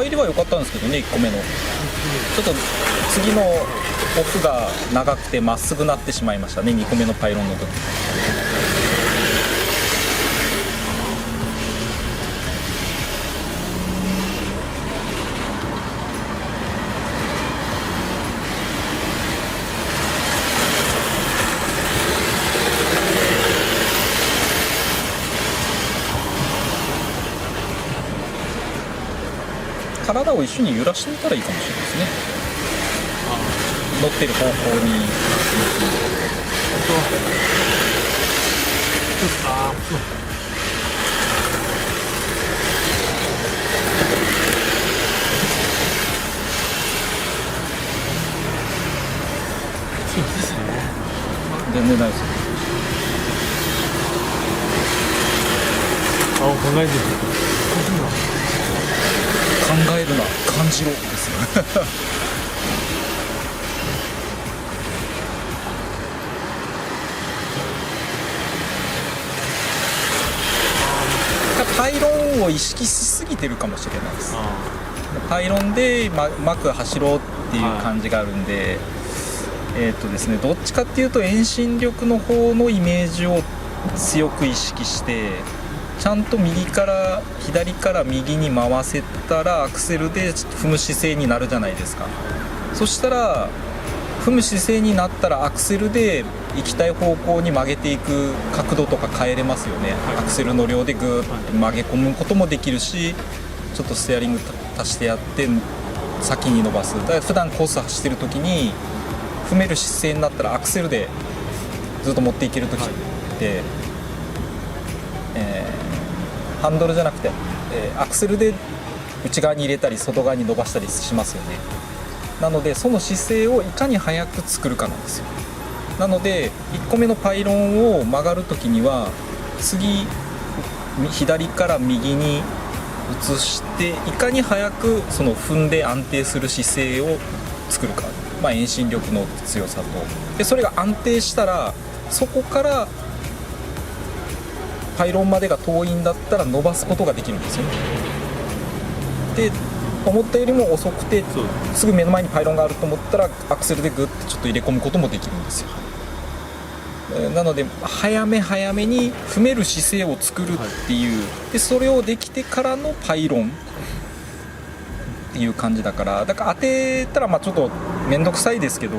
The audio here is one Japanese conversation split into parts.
入りは良かったんですけどね、1個目のちょっと次のオフが長くてまっすぐなってしまいましたね、2個目のパイロンの時。体を一緒に揺らしてみたらいいかもしれないですね。乗ってる方向に。全然ないですよ。考えてる。考えるな、感じろですよ。パイロンを意識しすぎてるかもしれないです。パイロンでうまく走ろうっていう感じがあるんで、ですね、どっちかっていうと遠心力の方のイメージを強く意識して、ちゃんと左から右に回せたらアクセルで踏む姿勢になるじゃないですか。そしたら踏む姿勢になったらアクセルで行きたい方向に曲げていく角度とか変えれますよね。アクセルの量でグーッと曲げ込むこともできるし、ちょっとステアリング足してやって先に伸ばす。だから普段コース走ってる時に踏める姿勢になったらアクセルでずっと持っていける時って、ハンドルじゃなくて、アクセルで内側に入れたり外側に伸ばしたりしますよね。なのでその姿勢をいかに早く作るかなんですよ。なので1個目のパイロンを曲がる時には次左から右に移していかに早くその踏んで安定する姿勢を作るか、遠心力の強さと、でそれが安定したらそこからパイロンまでが遠いんだったら伸ばすことができるんですよね。で思ったよりも遅くてすぐ目の前にパイロンがあると思ったらアクセルでグッとちょっと入れ込むこともできるんですよ。なので早め早めに踏める姿勢を作るっていう、でそれをできてからのパイロンっていう感じだから、当てたらちょっと面倒くさいですけど、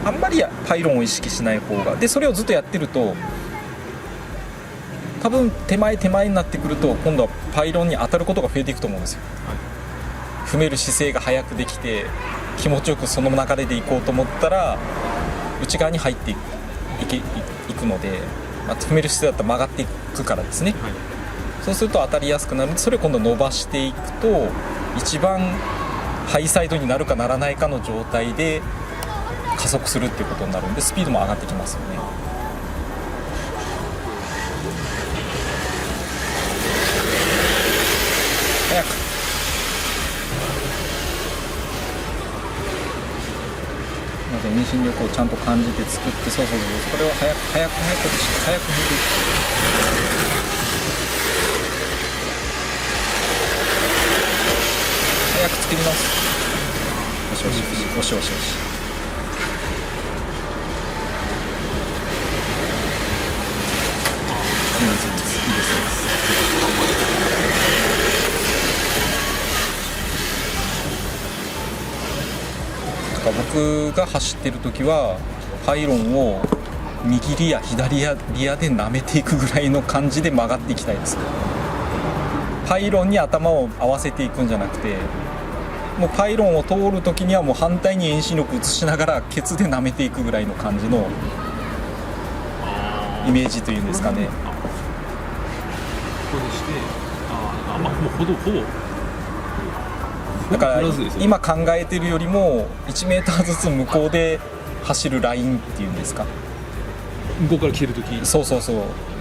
あんまりパイロンを意識しない方が、でそれをずっとやってると多分手前になってくると今度はパイロンに当たることが増えていくと思うんですよ。踏める姿勢が早くできて気持ちよくその流れで行こうと思ったら内側に入っていくので、踏める姿勢だったら曲がっていくからですね、そうすると当たりやすくなるので、それを今度伸ばしていくと一番ハイサイドになるかならないかの状態で加速するっていうことになるんで、スピードも上がってきますよね。早く遠心力をちゃんと感じて作って、そうそれを早く踏んでいく、早く作ります。よし。いいです。僕が走ってる時はパイロンを右リア左リアで舐めていくぐらいの感じで曲がっていきたいです。パイロンに頭を合わせていくんじゃなくて、もうパイロンを通る時にはもう反対に遠心力移しながらケツで舐めていくぐらいの感じのイメージというんですかね。ここにしてもうほぼだから今考えてるよりも1メーターずつ向こうで走るラインっていうんですか、向こうから来てるとき、そう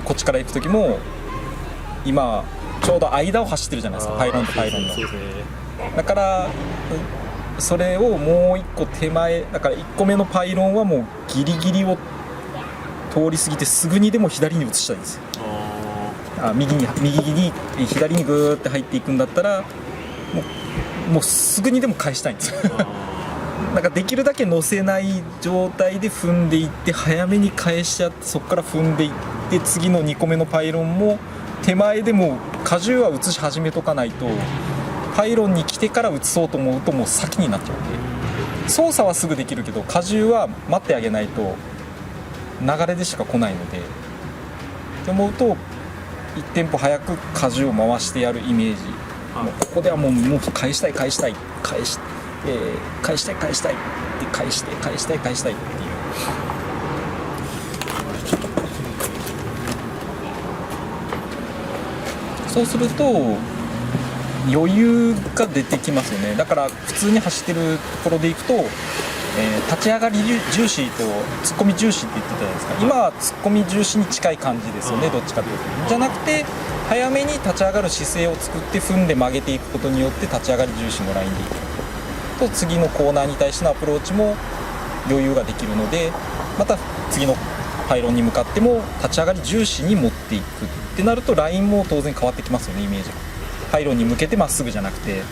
こっちから行く時も今ちょうど間を走ってるじゃないですか、パイロンとパイロンの。だからそれをもう1個手前だから、1個目のパイロンはもうギリギリを通り過ぎてすぐにでも左に移したいんですよ。右に左にグーって入っていくんだったらもうもうすぐにでも返したいんですよあなんかできるだけ乗せない状態で踏んでいって早めに返しちゃって、そこから踏んでいって次の2個目のパイロンも手前でもう荷重は移し始めとかないと、パイロンに来てから移そうと思うともう先になっちゃうんで、操作はすぐできるけど荷重は待ってあげないと流れでしか来ないので、って思うと1テンポ早く荷重を回してやるイメージ。もうここではもう返したい返したい返し、返したい返したいって返して返したい返したいっていう。そうすると余裕が出てきますよね。だから普通に走ってるところでいくと、立ち上がり重視と突っ込み重視って言ってたじゃないですか。今は突っ込み重視に近い感じですよね、どっちかというと。じゃなくて早めに立ち上がる姿勢を作って踏んで曲げていくことによって立ち上がり重視のラインでいくと、次のコーナーに対してのアプローチも余裕ができるので、また次のパイロンに向かっても立ち上がり重視に持っていくってなると、ラインも当然変わってきますよね、イメージが。パイロンに向けてまっすぐじゃなくて、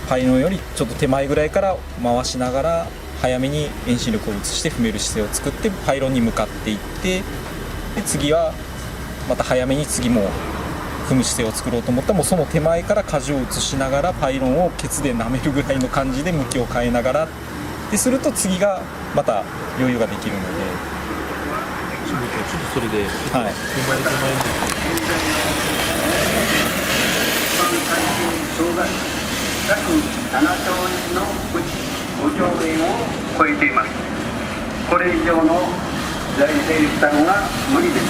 パイロンよりちょっと手前ぐらいから回しながら早めに遠心力を移して踏める姿勢を作ってパイロンに向かっていって、で次はまた早めに次も踏む姿勢を作ろうと思ったら、もうその手前から荷重を移しながらパイロンをケツで舐めるぐらいの感じで向きを変えながらですると、次がまた余裕ができるので、ちょっとそれで、はい、手前に障害約7兆円のうち5兆円を超えています。これ以上の財政負担は無理です。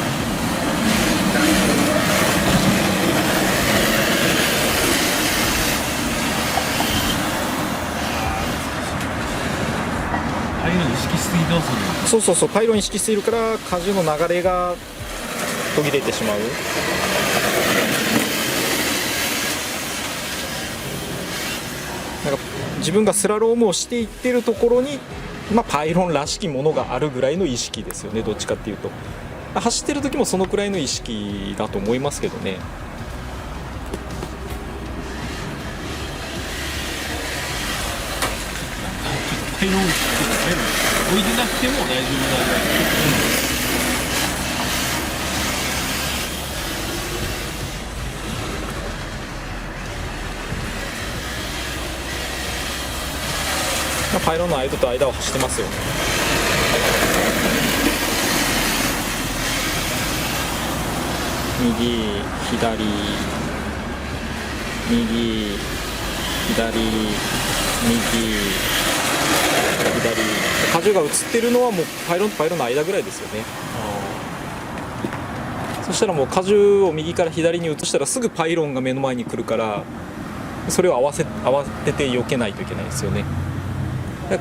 パイロン意識しすぎてますね。そうそうそう、パイロン意識しているから荷重の流れが途切れてしまう。なんか自分がスラロームをしていってるところに、パイロンらしきものがあるぐらいの意識ですよね、どっちかっていうと。走ってる時もそのくらいの意識だと思いますけどね。パイロン置いてなくても大丈夫なぐらい。パイロンの間と間を走ってますよね。右左右左右左、荷重が映ってるのはもうパイロンとパイロンの間ぐらいですよね。そしたらもう荷重を右から左に移したらすぐパイロンが目の前に来るから、それを慌てて避けないといけないですよね。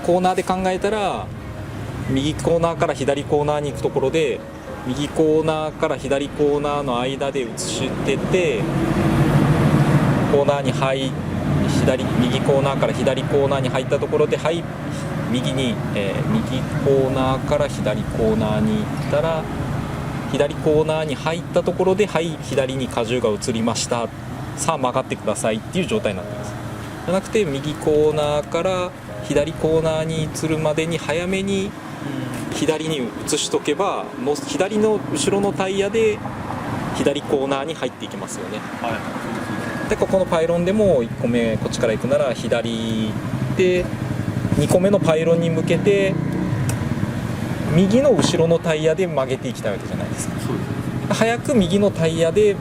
コーナーで考えたら、右コーナーから左コーナーに行くところで、右コーナーから左コーナーの間で移してて、コーナーに右コーナーから左コーナーに入ったところで、右コーナーから左コーナーに行ったら、左コーナーに入ったところで、左に荷重が移りました、さあ曲がってくださいっていう状態になってます。じゃなくて、右コーナーから左コーナーに移るまでに早めに左に移しとけば、左の後ろのタイヤで左コーナーに入っていきますよね。でこのパイロンでも1個目こっちから行くなら左で、2個目のパイロンに向けて右の後ろのタイヤで曲げていきたいわけじゃないですか。そうです。早く右のタイヤで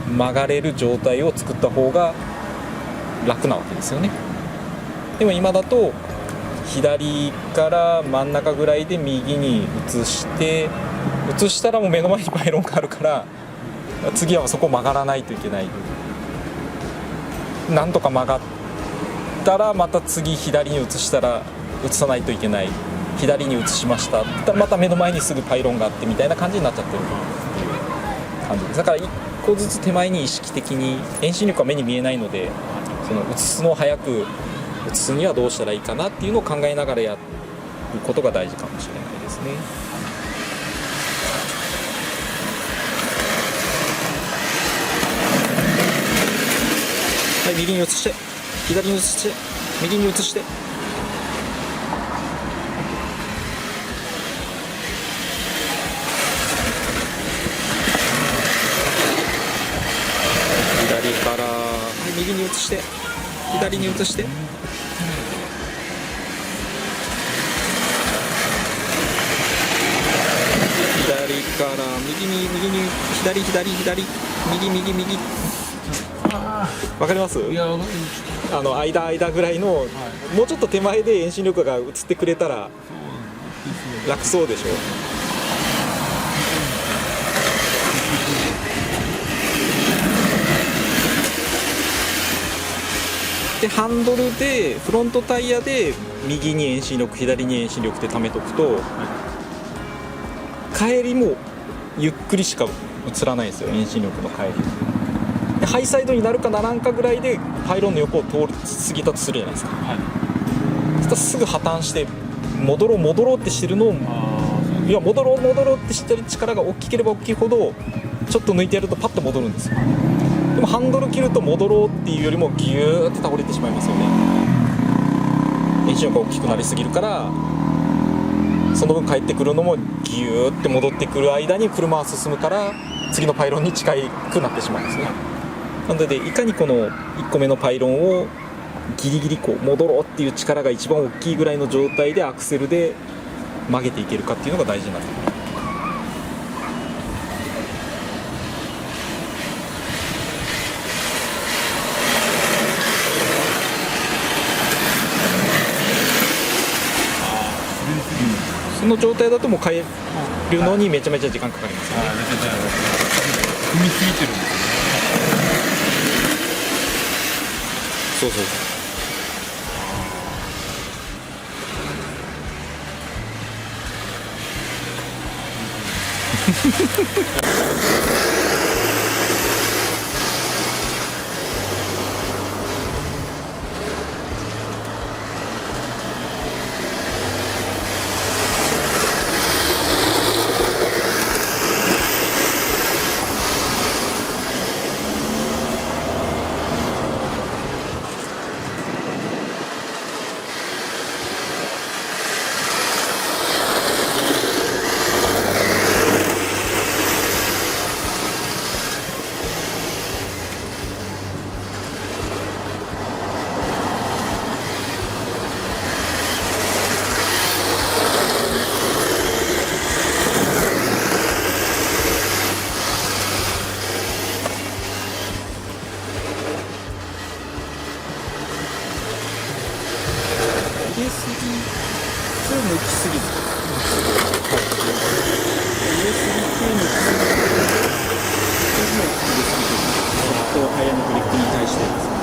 曲がれる状態を作った方が楽なわけですよね。でも今だと左から真ん中ぐらいで右に移したらもう目の前にパイロンがあるから、次はそこ曲がらないといけない。なんとか曲がったらまた次左に移さないといけない。左に移しましたって言ったらまた目の前にすぐパイロンがあってみたいな感じになっちゃってる感じです。だから1個ずつ手前に意識的に、遠心力は目に見えないので、その移すのを早く移すにはどうしたらいいかなっていうのを考えながらやることが大事かもしれないですね。はい、右に移して左に移して右に移して、左から、右に移して左に移して、左から右に左右わかります？いや、間ぐらいの、もうちょっと手前で遠心力が移ってくれたら楽そうでしょ。でハンドルでフロントタイヤで右に遠心力左に遠心力って溜めとくと、帰りもゆっくりしか移らないんですよ、遠心力の帰りで。ハイサイドになるかならんかぐらいでパイロンの横を通り過ぎたとするじゃないですか。そしたらすぐ破綻して戻ろうってしてるのを、いや戻ろうってしてる力が大きければ大きいほどちょっと抜いてやるとパッと戻るんですよ。でもハンドル切ると戻ろうっていうよりもギューって倒れてしまいますよね。遠心力が大きくなりすぎるから、その分帰ってくるのもギューって戻ってくる間に車は進むから次のパイロンに近くなってしまうんですね。なのでいかにこの1個目のパイロンをギリギリこう戻ろうっていう力が一番大きいぐらいの状態でアクセルで曲げていけるかっていうのが大事になってくる。その状態だともう帰るのにめちゃめちゃ時間かかりますよね。踏みすぎてるんですよね。そう入れすぎ、それ抜きすぎず、入れすぎて抜きすぎて、それも入れすぎてる、タイヤのグリップに対してですね。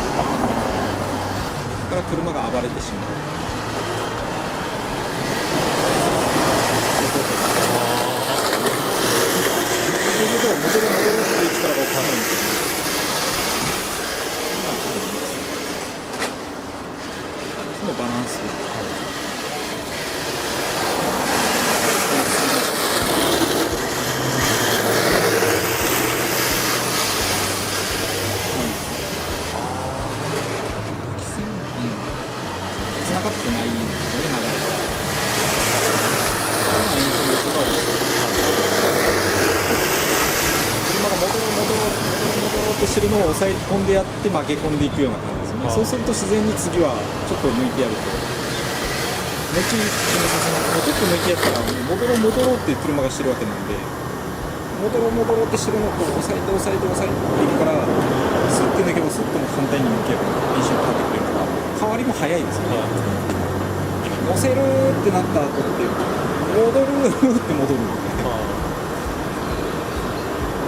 だから車が暴れてしまう。そうすると戻るっていう力が起こるんですよね。そのバランス。繋がってないので流れが。車が戻ろうとしてるのを抑え込んでやって曲げ込んでいくような感じですよね。そうすると自然に次はちょっと抜いてやると。ちょっと抜いてやったら戻ろうって車がしてるわけなんで、戻ろうってしてるのをこう抑えているから、スッて抜けばスッとも反対に抜けば遠心力かけてくれるから変わりも早いですよね。乗せるってなった後って戻るって戻る。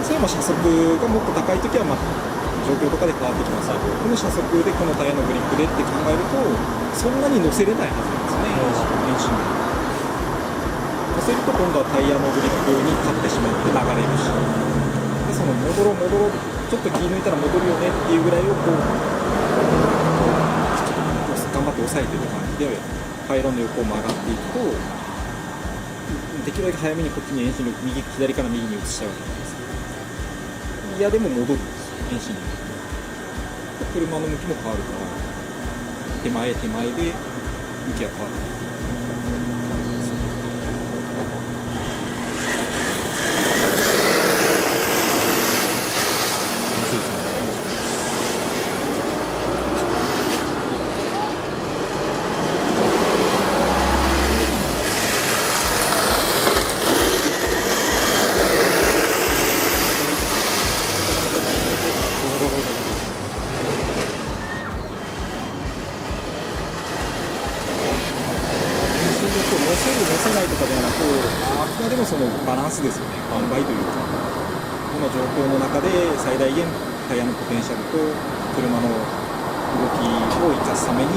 それも車速がもっと高いときは状況とかで変わってきますけど、この車速でこのタイヤのグリップでって考えるとそんなに乗せれないはずなんですね。遠心力乗せると今度はタイヤのグリップに勝ってしまって流れるし、でその戻ろうちょっと気抜いたら戻るよねっていうぐらいをこう頑張って抑えてる感じでパイロンの横を曲がっていくと、できるだけ早めにこっちに遠心力左から右に移しちゃうわけなんです。いやでも戻るんですよ、遠心力。車の向きも変わるから。手前で向きが変わる。乗せる乗せないとかではなく、あくまでもそのバランスですよね、塩梅というか、この状況の中で最大限タイヤのポテンシャルと車の動きを生かすために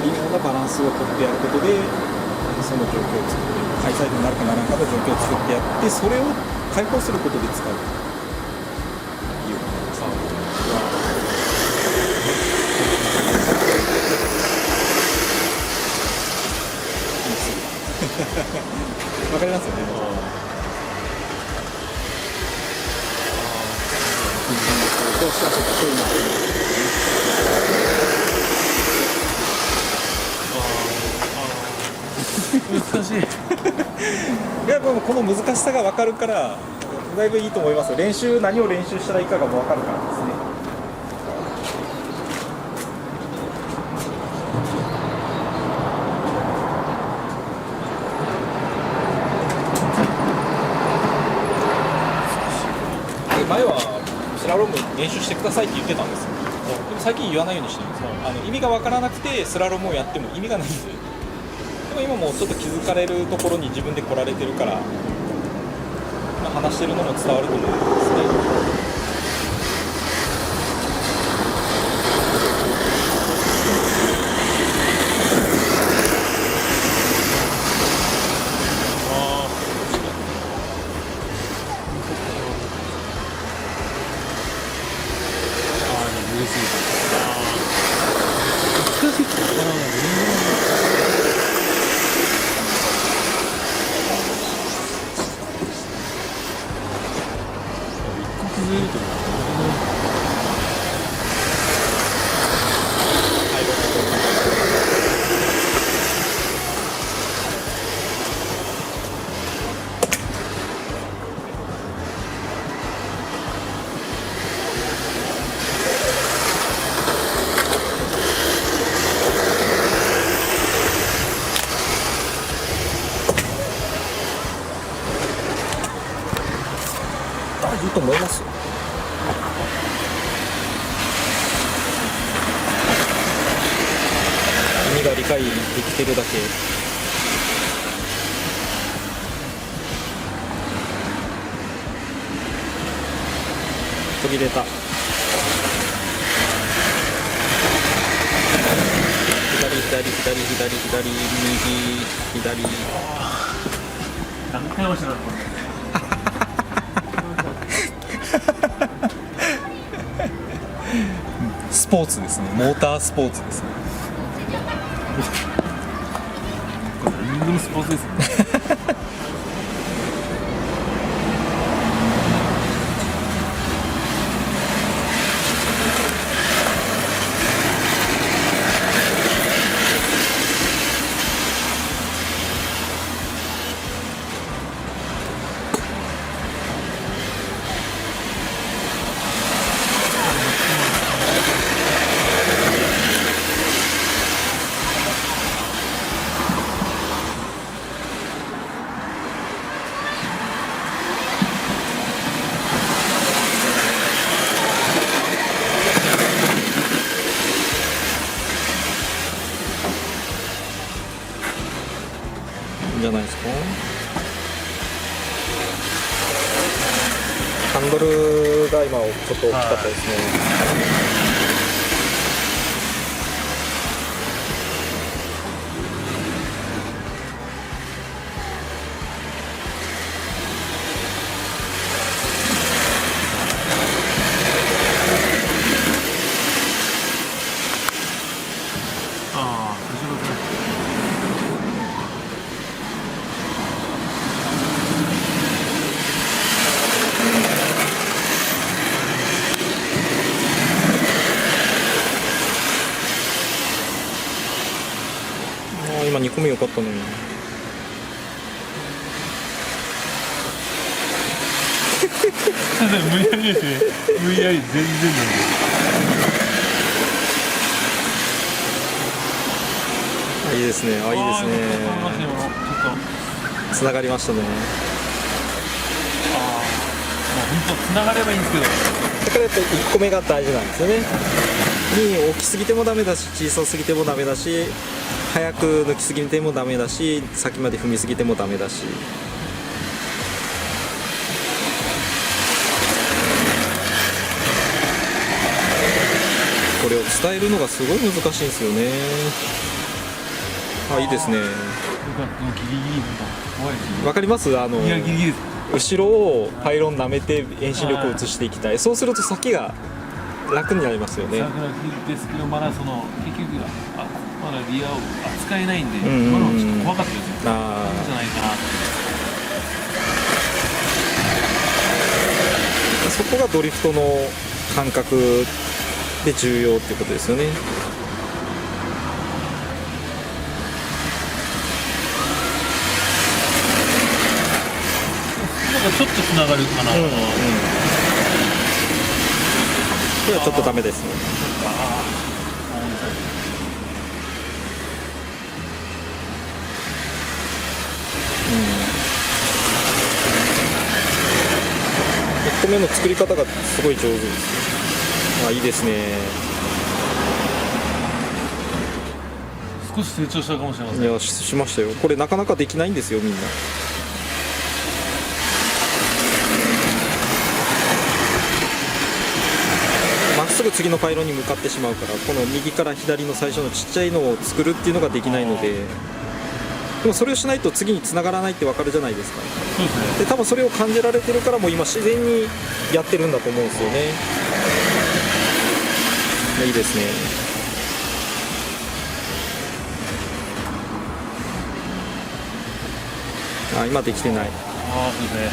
微妙なバランスを取ってやることで、その状況を作って、開催になるかならんかの状況を作ってやって、それを解放することで使うということわかりますよね。どうしたらそういうの難しい。いや、もうこの難しさが分かるからだいぶいいと思いますよ。何を練習したらいいかがもう分かるからですね。前はスラローム練習してくださいって言ってたんですよ。でも最近言わないようにしてるんですよ。意味が分からなくてスラロームをやっても意味がないんですよ。でも今もうちょっと気づかれるところに自分で来られてるから、話してるのも伝わると思うんですね。難しいってわからないね。一個崩れるとなるほど。いいと思いますよ。意味が理解できてるだけ。途切れた。左右左。何回もしろこれ。スポーツですね。モータースポーツですね。これ何でもスポーツですね。じゃないですか。ハンドルが今ちょっと大きかったですね。ああ、後ろから。込み良かったのに。無理やりですね。無理やり全然なんで。いいですね。あ、いいですね。つながりましたね。本当つながればいいんですけど。だからやっぱり1個目が大事なんですよね。に大きすぎてもダメだし、小さすぎてもダメだし、早く抜きすぎてもダメだし、先まで踏みすぎてもダメだし。これを伝えるのがすごい難しいんですよね。あ、いいですね。ギリギリ怖いですね。わかります？いやギリギリです。後ろをパイロン舐めて遠心力を移していきたい。そうすると先が楽になりますよね。楽ですけど、まだその結局まだリアを扱えないんで、うんうんうん、今のちょっと怖かったですよ。あー、じゃないかな。そこがドリフトの感覚で重要っていうことですよね。なんかちょっとつながるかな。これはちょっとダメですね。1個目の作り方がすごい上手です。あ、いいですね。少し成長したかもしれません。いや、しましたよ。これなかなかできないんですよ、みんな。まっすぐ次のパイロンに向かってしまうから、この右から左の最初のちっちゃいのを作るっていうのができないので、でもそれをしないと次に繋がらないって分かるじゃないですか。そうですね。で、多分それを感じられてるから、もう今自然にやってるんだと思うんですよね。いいですね。あ、今できてない。ああ、そうですね。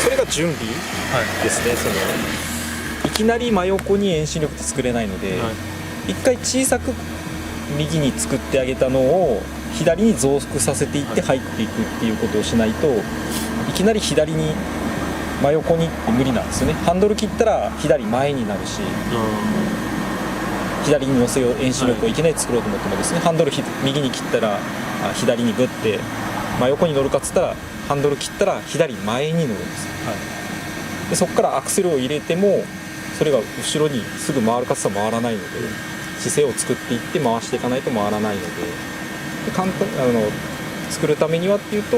それが準備ですね。そのいきなり真横に遠心力って作れないので、一回小さく右に作ってあげたのを左に増幅させていって入っていくっていうことをしないと、いきなり左に真横にって無理なんですよね。ハンドル切ったら左前になるし、左に乗せよう、遠心力をいきなり作ろうと思ってもですね、ハンドル右に切ったら左にグッて真横に乗るかっつったら、ハンドル切ったら左前に乗るんですよ。でそこからアクセルを入れてもそれが後ろにすぐ回るかつたら回らないので、姿勢を作っていって回していかないと回らないので、簡単作るためにはっていうと、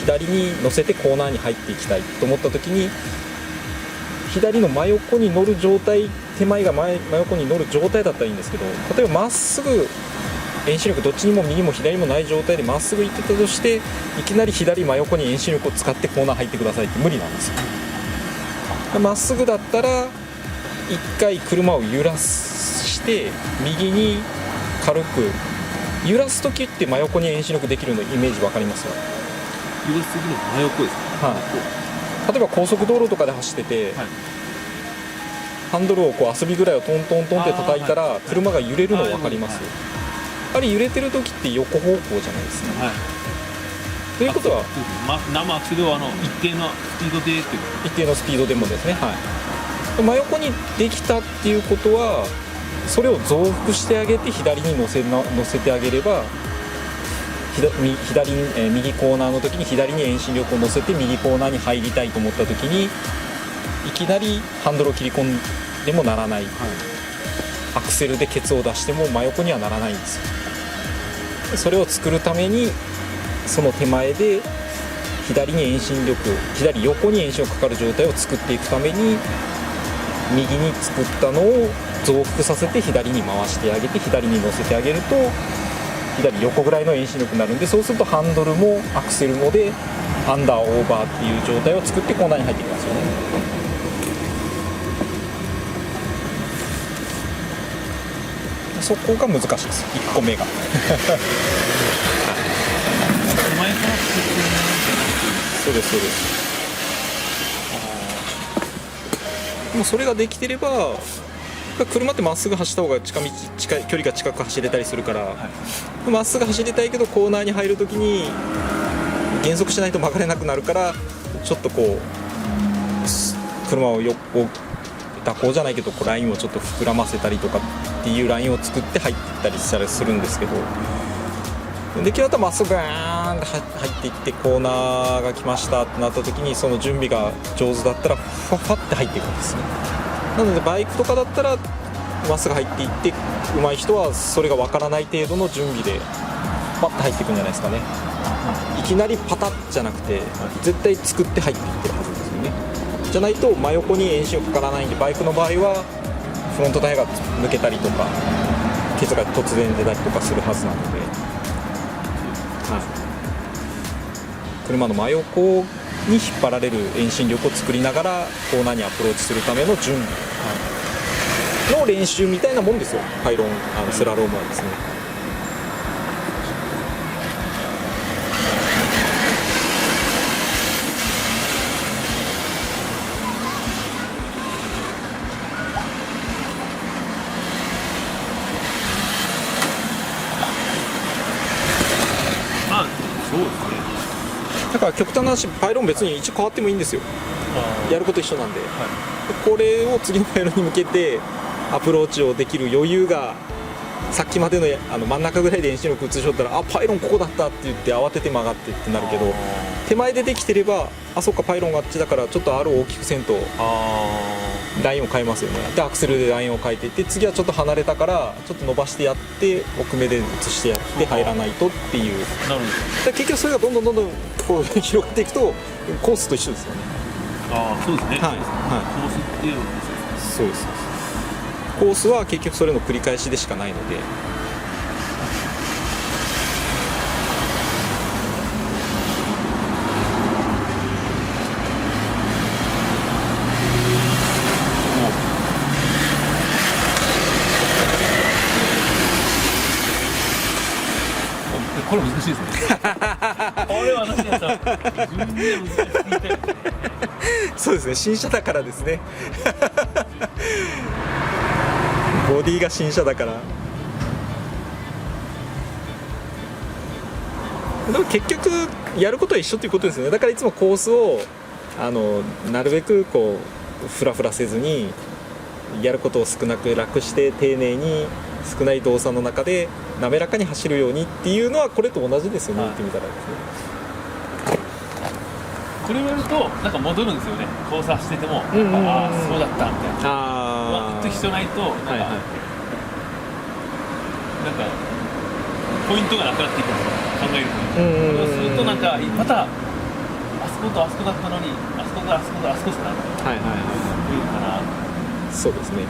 左に乗せてコーナーに入っていきたいと思った時に、左の真横に乗る状態、手前が真横に乗る状態だったらいいんですけど、例えばまっすぐ遠心力どっちにも右も左もない状態でまっすぐ行ってたとして、いきなり左真横に遠心力を使ってコーナー入ってくださいって無理なんですよ。まっすぐだったら一回車を揺らして右に軽く揺らす時って真横に遠心力できるのイメージ分かりますよ。揺らす時の真横ですね。例えば高速道路とかで走ってて、ハンドルをこう遊びぐらいをトントントンって叩いたら車が揺れるの分かります？あれ揺れてる時って横方向じゃないですか。ということは生アクセルを一定のスピードでっていう、一定のスピードでもですね、真横にできたっていうことは、それを増幅してあげて左に乗せてあげれば、右コーナーの時に左に遠心力を乗せて右コーナーに入りたいと思った時に、いきなりハンドルを切り込んでもならない、アクセルでケツを出しても真横にはならないんですよ。それを作るためにその手前で左横に遠心力かかる状態を作っていくために、右に作ったのを増幅させて左に回してあげて左に乗せてあげると、左横ぐらいの遠心力になるんで、そうするとハンドルもアクセルもでアンダーオーバーっていう状態を作ってコーナーに入ってきますよね。そこが難しいです、1個目が。そうですそうです。もうそれができてれば車ってまっすぐ走った方が近い距離が近く走れたりするからま、っすぐ走りたいけどコーナーに入るときに減速しないと曲がれなくなるからちょっとこう車を横蛇行じゃないけどこうラインをちょっと膨らませたりとかっていうラインを作って入っていったりしたりするんですけど、できるだったらまっすぐガーンって入っていってコーナーが来ましたってなった時にその準備が上手だったらファファって入っていくんですね。なのでバイクとかだったらまっすぐ入っていって上手い人はそれが分からない程度の準備でパッと入っていくんじゃないですかね。いきなりパタッじゃなくて絶対作って入っていってるはずですよね。じゃないと真横に遠心がかからないんで、バイクの場合はフロントタイヤが抜けたりとかケツが突然出たりとかするはずなので、はい、車の真横に引っ張られる遠心力を作りながらコーナーにアプローチするための準備の練習みたいなもんですよ、パイロンスラロームはですね。そうですね。だから極端な話、パイロン別に位置変わってもいいんですよ、やること一緒なんで、でこれを次のパイロンに向けてアプローチをできる余裕がさっきまでの真ん中ぐらいで遠心力移しとったら、あパイロンここだったって言って慌てて曲がってってなるけど、手前でできてれば、あそっかパイロンがあっちだからちょっと R を大きくせんとラインを変えますよね。でアクセルでラインを変えていって、次はちょっと離れたからちょっと伸ばしてやって奥目で移してやって入らないとっていう。なるほだ結局それがどんどんこう広がっていくとコースと一緒ですよね。ど。そうですね。はい、コースっていうのもそうです。コースは結局それの繰り返しでしかないので。これ難しいですね。これは私やったら全然難しい。そうですね、新車だからですね。ボディが新車だから。でも結局やることは一緒ということですよね。だからいつもコースをなるべくこうフラフラせずにやることを少なく楽して丁寧に少ない動作の中で滑らかに走るようにっていうのはこれと同じですよね、言ってみたらですね。これをやるとなんか戻るんですよね。コース走ってても、ああそうだったみたいな。あっと人ないとなんか、はいはい、なんかポイントがなくなっていくんですよ。考えると。そうするとなんかまたあそことあそこだったのにあそこからあそこしかない。はいはいはい、いいかな。そうですね。